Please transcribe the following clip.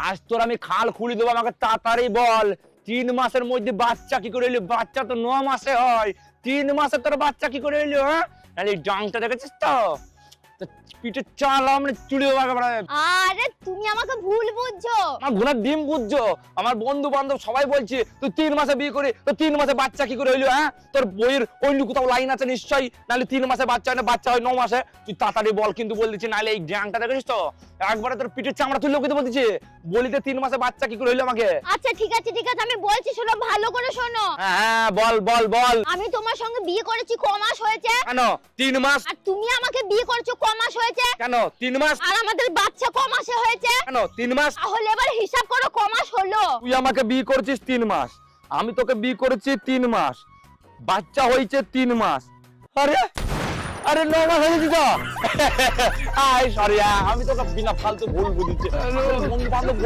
আজ তোর আমি খাল খুলি দেবো, আমাকে তাড়াতাড়ি বল 3 মাসের মধ্যে বাচ্চা কি করে এলো? বাচ্চা তো 9 মাসে হয়, 3 মাসে তোর বাচ্চা কি করে এলো? হ্যাঁ, তাহলে এই ডাংটা দেখেছিস তো? পিঠে চালাম চুড়ি দেবো একেবারে। আরে তুমি আমাকে ভুল বুঝছো। আমার ঘোড়ার ডিম বুঝছো? আমার বন্ধু বান্ধব সবাই বলছে তুই 3 মাসে বিয়ে করে তো 3 মাসে বাচ্চা কি করে হইলো? হ্যাঁ, তোর বইয়ের অন্য কোথাও লাইন আছে নিশ্চয়ই, নাহলে 3 মাসে বাচ্চা হয় না, বাচ্চা হয় 9 মাসে। তুই তাড়াতাড়ি বল কিন্তু বল দিচ্ছি, নাহলে এই গ্যাংটা দেখেছিস তো একবারে তোর পিঠের চামড়া তুলে কিন্তু বলতেছে বলিতে 3 মাসে বাচ্চা কি করে হইলো আমাকে। আচ্ছা ঠিক আছে আমি বলছি, শোনো ভালো করে শোনো। হ্যাঁ বল বল বল। আমি তোমার সঙ্গে বিয়ে করেছি ক মাস হয়েছে? কেন 3 মাস? আর তুমি আমাকে বিয়ে করেছো ক মাস হয়েছে? কেন 3 মাস? আর আমাদের বাচ্চা ক মাসে হয়েছে? কেন 3 মাস? তাহলে এবার হিসাব করো ক মাস হলো। তুই আমাকে বিয়ে করেছিস 3 মাস, আমি তোকে বিয়ে করেছি 3 মাস, বাচ্চা হয়েছে 3 মাস। আরে আরে 9 মাস হয়েছে তো। আই সরি, আমি তোকে বিনা ফালতু ভুল বুঝিছি। বন্ধু বান্ধব